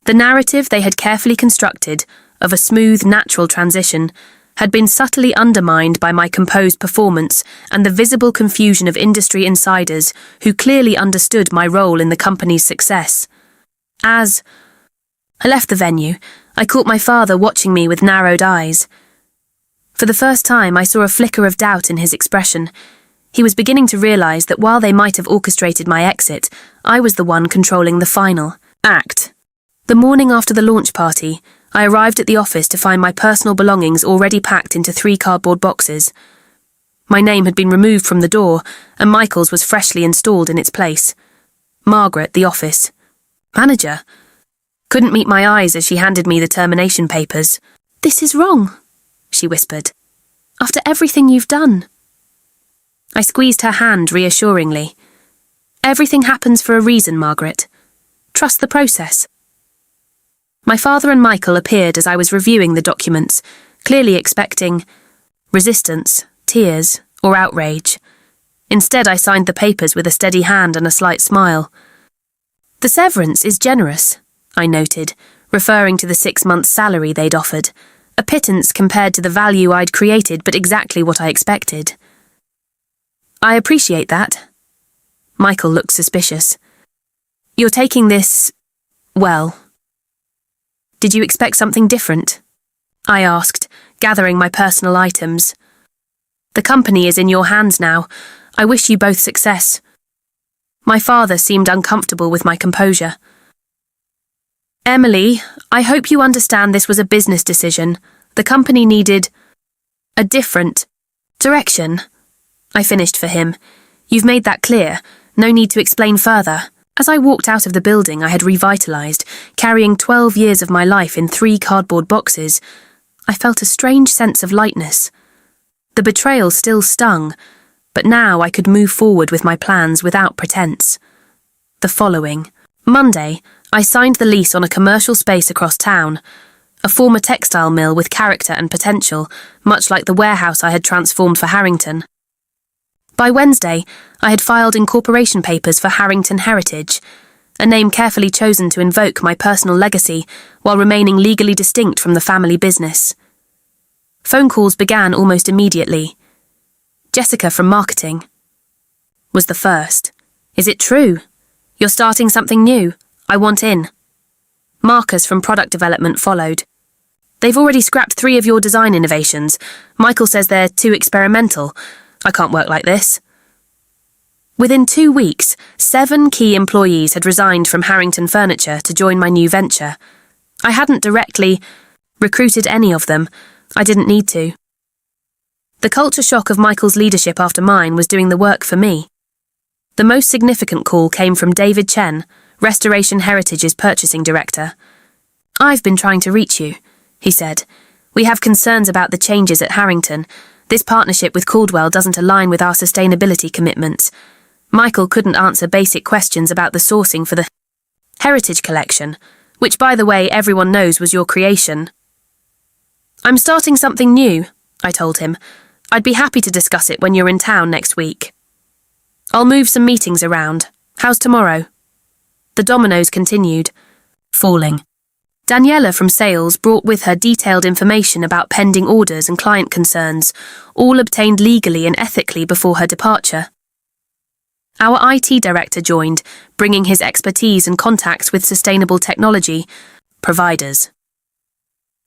The narrative they had carefully constructed of a smooth, natural transition had been subtly undermined by my composed performance and the visible confusion of industry insiders who clearly understood my role in the company's success. As I left the venue, I caught my father watching me with narrowed eyes. For the first time, I saw a flicker of doubt in his expression. He was beginning to realise that while they might have orchestrated my exit, I was the one controlling the final act. The morning after the launch party, I arrived at the office to find my personal belongings already packed into 3 cardboard boxes. My name had been removed from the door, and Michael's was freshly installed in its place. Margaret, the office manager, couldn't meet my eyes as she handed me the termination papers. "This is wrong," she whispered. "After everything you've done." I squeezed her hand reassuringly. "Everything happens for a reason, Margaret. Trust the process." My father and Michael appeared as I was reviewing the documents, clearly expecting resistance, tears, or outrage. Instead, I signed the papers with a steady hand and a slight smile. "The severance is generous," I noted, referring to the 6 months' salary they'd offered, a pittance compared to the value I'd created, but exactly what I expected. "I appreciate that." Michael looked suspicious. "You're taking this, well. Did you expect something different?" I asked, gathering my personal items. "The company is in your hands now. I wish you both success." My father seemed uncomfortable with my composure. "Emily, I hope you understand this was a business decision. The company needed a different direction." I finished for him. "You've made that clear. No need to explain further." As I walked out of the building I had revitalised, carrying 12 years of my life in 3 cardboard boxes, I felt a strange sense of lightness. The betrayal still stung, but now I could move forward with my plans without pretense. The following Monday, I signed the lease on a commercial space across town, a former textile mill with character and potential, much like the warehouse I had transformed for Harrington. By Wednesday, I had filed incorporation papers for Harrington Heritage, a name carefully chosen to invoke my personal legacy while remaining legally distinct from the family business. Phone calls began almost immediately. Jessica from marketing was the first. "Is it true? You're starting something new. I want in." Marcus from product development followed. "They've already scrapped 3 of your design innovations. Michael says they're too experimental. I can't work like this." Within 2 weeks, 7 key employees had resigned from Harrington Furniture to join my new venture. I hadn't directly recruited any of them. I didn't need to. The culture shock of Michael's leadership after mine was doing the work for me. The most significant call came from David Chen, Restoration Heritage's purchasing director. "I've been trying to reach you," he said. "We have concerns about the changes at Harrington. This partnership with Caldwell doesn't align with our sustainability commitments. Michael couldn't answer basic questions about the sourcing for the Heritage Collection, which, by the way, everyone knows was your creation. I'm starting something new, I told him. I'd be happy to discuss it when you're in town next week. I'll move some meetings around. How's tomorrow? The dominoes continued, falling. Daniela from sales brought with her detailed information about pending orders and client concerns, all obtained legally and ethically before her departure. Our IT director joined, bringing his expertise and contacts with sustainable technology providers.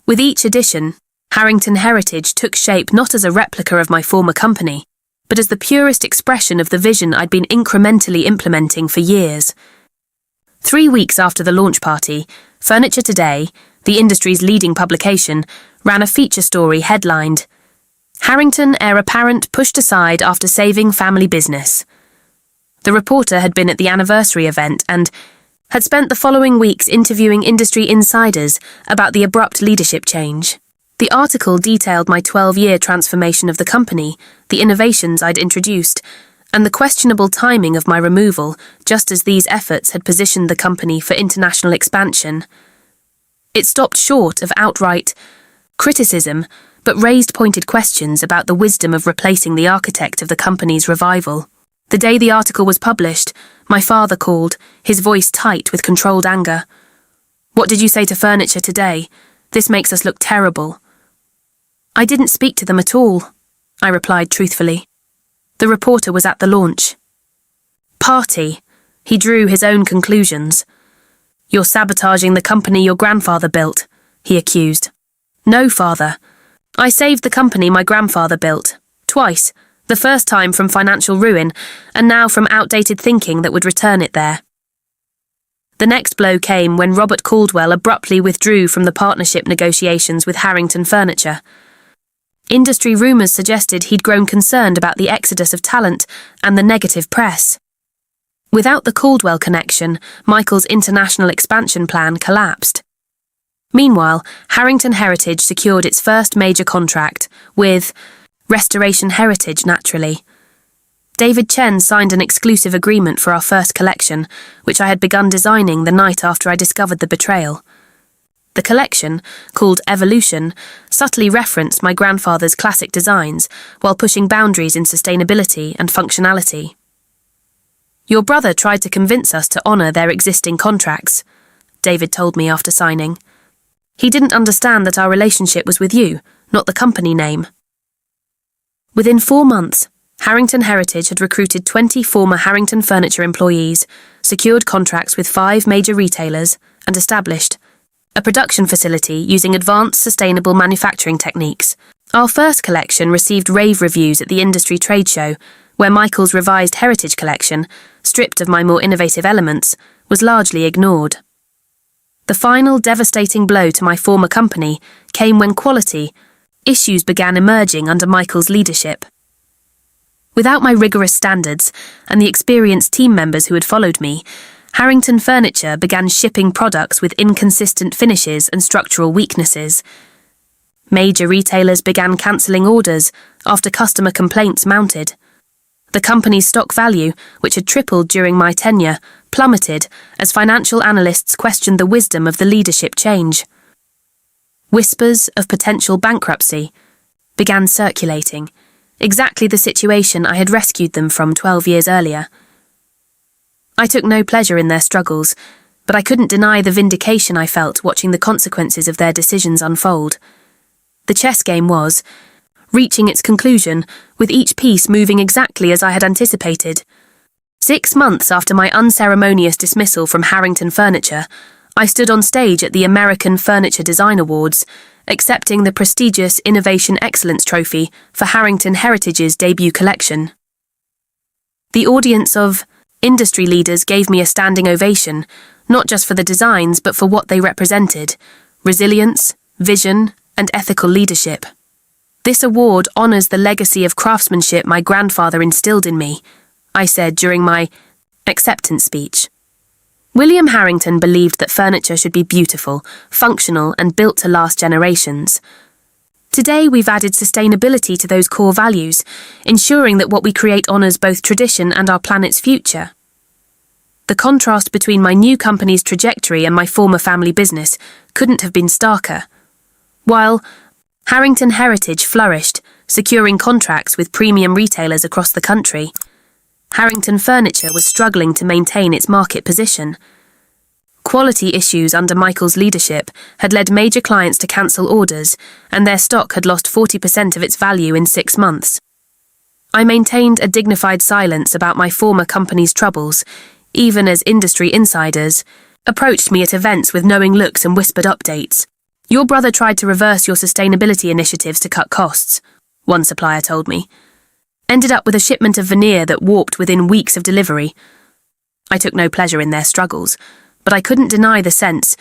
With each addition, Harrington Heritage took shape not as a replica of my former company, but as the purest expression of the vision I'd been incrementally implementing for years. 3 weeks after the launch party, Furniture Today, the industry's leading publication, ran a feature story headlined, "Harrington Heir Apparent Pushed Aside After Saving Family Business." The reporter had been at the anniversary event and had spent the following weeks interviewing industry insiders about the abrupt leadership change. The article detailed my 12-year transformation of the company, the innovations I'd introduced, and the questionable timing of my removal, just as these efforts had positioned the company for international expansion. It stopped short of outright criticism, but raised pointed questions about the wisdom of replacing the architect of the company's revival. The day the article was published, my father called, his voice tight with controlled anger. "What did you say to Furniture Today? This makes us look terrible." "I didn't speak to them at all," I replied truthfully. The reporter was at the launch. "Party," he drew his own conclusions. "You're sabotaging the company your grandfather built," he accused. "No, father. I saved the company my grandfather built. Twice. The first time from financial ruin, and now from outdated thinking that would return it there." The next blow came when Robert Caldwell abruptly withdrew from the partnership negotiations with Harrington Furniture. Industry rumours suggested he'd grown concerned about the exodus of talent and the negative press. Without the Caldwell connection, Michael's international expansion plan collapsed. Meanwhile, Harrington Heritage secured its first major contract with Restoration Heritage, naturally. David Chen signed an exclusive agreement for our first collection, which I had begun designing the night after I discovered the betrayal. The collection, called Evolution, subtly referenced my grandfather's classic designs while pushing boundaries in sustainability and functionality. "Your brother tried to convince us to honour their existing contracts," David told me after signing. "He didn't understand that our relationship was with you, not the company name." Within 4 months, Harrington Heritage had recruited 20 former Harrington Furniture employees, secured contracts with 5 major retailers, and established a production facility using advanced sustainable manufacturing techniques. Our first collection received rave reviews at the industry trade show, where Michael's revised Heritage Collection, stripped of my more innovative elements, was largely ignored. The final devastating blow to my former company came when issues began emerging under Michael's leadership. Without my rigorous standards and the experienced team members who had followed me, Harrington Furniture began shipping products with inconsistent finishes and structural weaknesses. Major retailers began cancelling orders after customer complaints mounted. The company's stock value, which had tripled during my tenure, plummeted as financial analysts questioned the wisdom of the leadership change. Whispers of potential bankruptcy began circulating, exactly the situation I had rescued them from 12 years earlier. I took no pleasure in their struggles, but I couldn't deny the vindication I felt watching the consequences of their decisions unfold. The chess game was reaching its conclusion, with each piece moving exactly as I had anticipated. 6 months after my unceremonious dismissal from Harrington Furniture, I stood on stage at the American Furniture Design Awards, accepting the prestigious Innovation Excellence Trophy for Harrington Heritage's debut collection. The audience of industry leaders gave me a standing ovation, not just for the designs but for what they represented: resilience, vision, and ethical leadership. "This award honours the legacy of craftsmanship my grandfather instilled in me," I said during my acceptance speech. William Harrington believed that furniture should be beautiful, functional, and built to last generations. Today we've added sustainability to those core values, ensuring that what we create honours both tradition and our planet's future. The contrast between my new company's trajectory and my former family business couldn't have been starker. While Harrington Heritage flourished, securing contracts with premium retailers across the country, Harrington Furniture was struggling to maintain its market position. Quality issues under Michael's leadership had led major clients to cancel orders, and their stock had lost 40% of its value in 6 months. I maintained a dignified silence about my former company's troubles, even as industry insiders approached me at events with knowing looks and whispered updates. "Your brother tried to reverse your sustainability initiatives to cut costs," one supplier told me. "Ended up with a shipment of veneer that warped within weeks of delivery." I took no pleasure in their struggles, but I couldn't deny the sense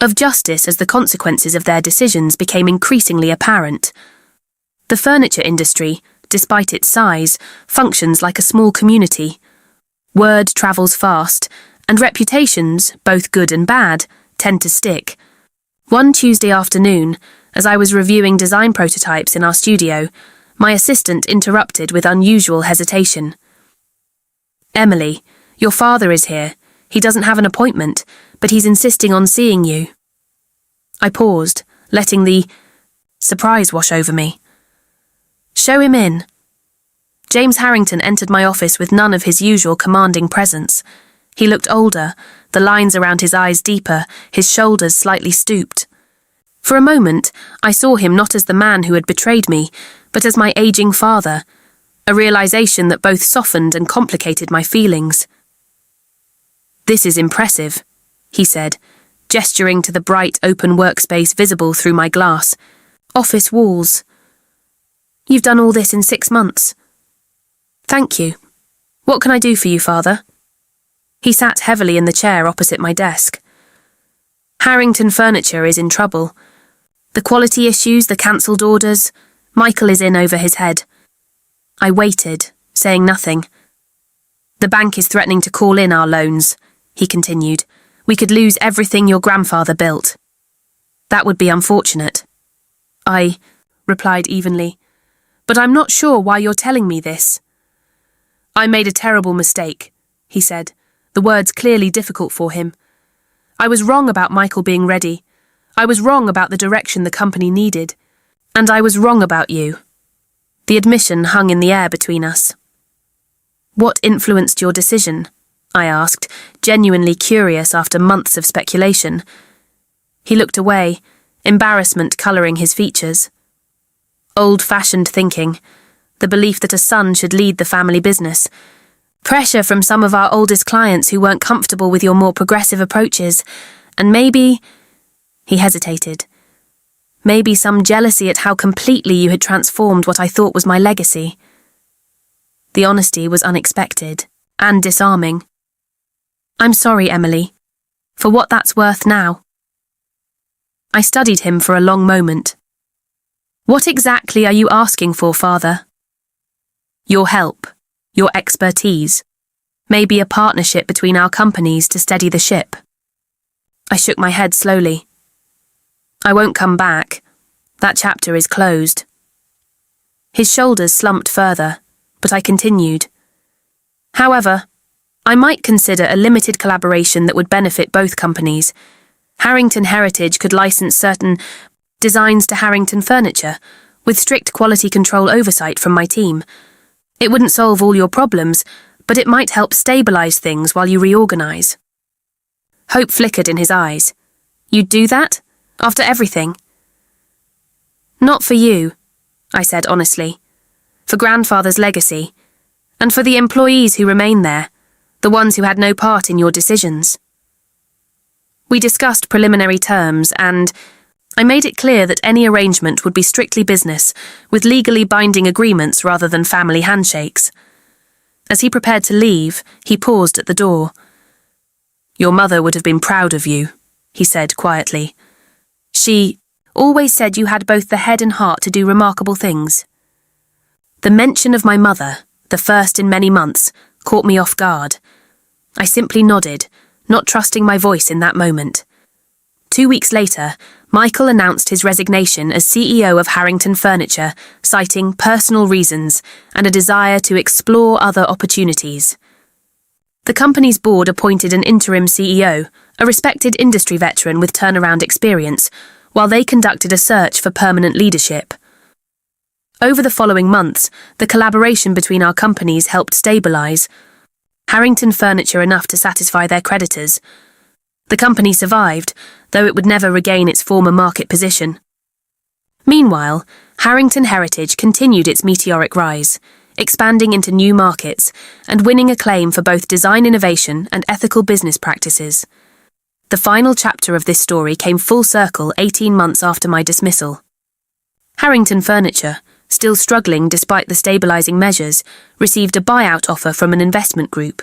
of justice as the consequences of their decisions became increasingly apparent. The furniture industry, despite its size, functions like a small community. Word travels fast, and reputations, both good and bad, tend to stick. One Tuesday afternoon, as I was reviewing design prototypes in our studio, my assistant interrupted with unusual hesitation. "Emily, your father is here. He doesn't have an appointment, but he's insisting on seeing you." I paused, letting the surprise wash over me. "Show him in." James Harrington entered my office with none of his usual commanding presence. He looked older, the lines around his eyes deeper, his shoulders slightly stooped. For a moment, I saw him not as the man who had betrayed me, but as my aging father, a realization that both softened and complicated my feelings. "This is impressive," he said, gesturing to the bright, open workspace visible through my glass. "Office walls. You've done all this in 6 months." "Thank you. What can I do for you, Father?" He sat heavily in the chair opposite my desk. "Harrington Furniture is in trouble. The quality issues, the cancelled orders, Michael is in over his head." I waited, saying nothing. "The bank is threatening to call in our loans," he continued. "We could lose everything your grandfather built." "That would be unfortunate." I replied evenly. "But I'm not sure why you're telling me this." "I made a terrible mistake," he said, the words clearly difficult for him. "I was wrong about Michael being ready. I was wrong about the direction the company needed. And I was wrong about you." The admission hung in the air between us. "What influenced your decision?" I asked, genuinely curious after months of speculation. He looked away, embarrassment colouring his features. Old-fashioned thinking, the belief that a son should lead the family business. Pressure from some of our oldest clients who weren't comfortable with your more progressive approaches, and maybe... He hesitated. Maybe some jealousy at how completely you had transformed what I thought was my legacy. The honesty was unexpected and disarming. "I'm sorry, Emily. For what that's worth now." I studied him for a long moment. "What exactly are you asking for, Father?" "Your help. Your expertise. Maybe a partnership between our companies to steady the ship." I shook my head slowly. "I won't come back. That chapter is closed." His shoulders slumped further, but I continued. "However, I might consider a limited collaboration that would benefit both companies. Harrington Heritage could license certain designs to Harrington Furniture, with strict quality control oversight from my team. It wouldn't solve all your problems, but it might help stabilise things while you reorganise." Hope flickered in his eyes. "You'd do that? After everything?" "Not for you," I said honestly. "For grandfather's legacy, and for the employees who remain there, the ones who had no part in your decisions." We discussed preliminary terms, and I made it clear that any arrangement would be strictly business, with legally binding agreements rather than family handshakes. As he prepared to leave, he paused at the door. "Your mother would have been proud of you," he said quietly. "She always said you had both the head and heart to do remarkable things." The mention of my mother, the first in many months, caught me off guard. I simply nodded, not trusting my voice in that moment. 2 weeks later, Michael announced his resignation as CEO of Harrington Furniture, citing personal reasons and a desire to explore other opportunities. The company's board appointed an interim CEO, a respected industry veteran with turnaround experience, while they conducted a search for permanent leadership. Over the following months, the collaboration between our companies helped stabilize Harrington Furniture enough to satisfy their creditors. The company survived, though it would never regain its former market position. Meanwhile, Harrington Heritage continued its meteoric rise, expanding into new markets and winning acclaim for both design innovation and ethical business practices. The final chapter of this story came full circle 18 months after my dismissal. Harrington Furniture, still struggling despite the stabilizing measures, received a buyout offer from an investment group.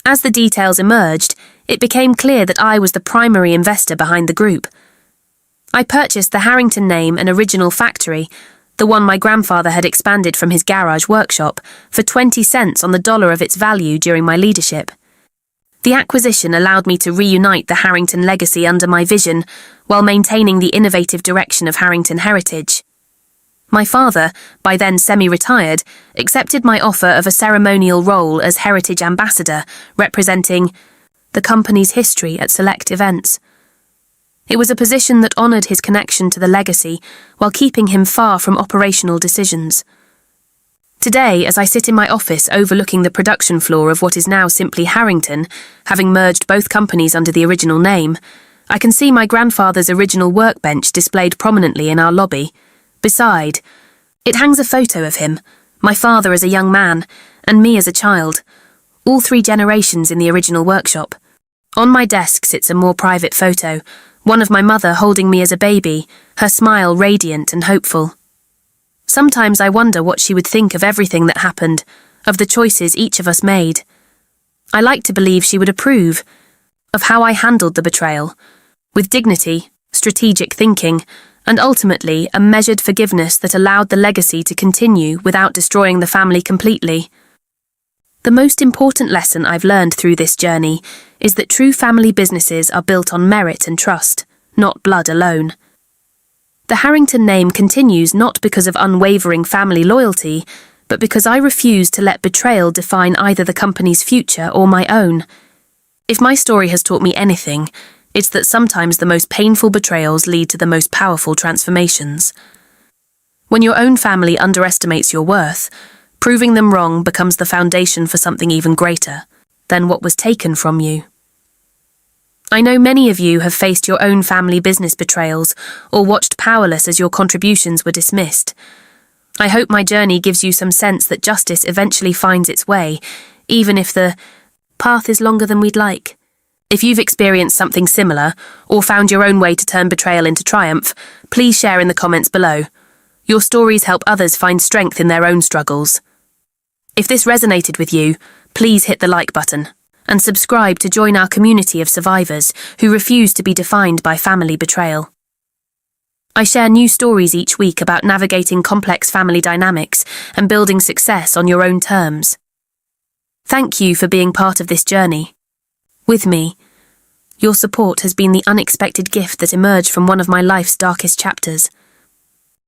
As the details emerged, it became clear that I was the primary investor behind the group. I purchased the Harrington name and original factory, the one my grandfather had expanded from his garage workshop, for 20 cents on the dollar of its value during my leadership. The acquisition allowed me to reunite the Harrington legacy under my vision, while maintaining the innovative direction of Harrington Heritage. My father, by then semi-retired, accepted my offer of a ceremonial role as Heritage Ambassador, representing the company's history at select events. It was a position that honoured his connection to the legacy, while keeping him far from operational decisions. Today, as I sit in my office overlooking the production floor of what is now simply Harrington, having merged both companies under the original name, I can see my grandfather's original workbench displayed prominently in our lobby. Beside, it hangs a photo of him, my father as a young man, and me as a child, all 3 generations in the original workshop. On my desk sits a more private photo, one of my mother holding me as a baby, her smile radiant and hopeful. Sometimes I wonder what she would think of everything that happened, of the choices each of us made. I like to believe she would approve of how I handled the betrayal, with dignity, strategic thinking, and ultimately a measured forgiveness that allowed the legacy to continue without destroying the family completely. The most important lesson I've learned through this journey is that true family businesses are built on merit and trust, not blood alone. The Harrington name continues not because of unwavering family loyalty, but because I refuse to let betrayal define either the company's future or my own. If my story has taught me anything, it's that sometimes the most painful betrayals lead to the most powerful transformations. When your own family underestimates your worth, proving them wrong becomes the foundation for something even greater than what was taken from you. I know many of you have faced your own family business betrayals or watched powerless as your contributions were dismissed. I hope my journey gives you some sense that justice eventually finds its way, even if the path is longer than we'd like. If you've experienced something similar, or found your own way to turn betrayal into triumph, please share in the comments below. Your stories help others find strength in their own struggles. If this resonated with you, please hit the like button, and subscribe to join our community of survivors who refuse to be defined by family betrayal. I share new stories each week about navigating complex family dynamics and building success on your own terms. Thank you for being part of this journey. With me, your support has been the unexpected gift that emerged from one of my life's darkest chapters.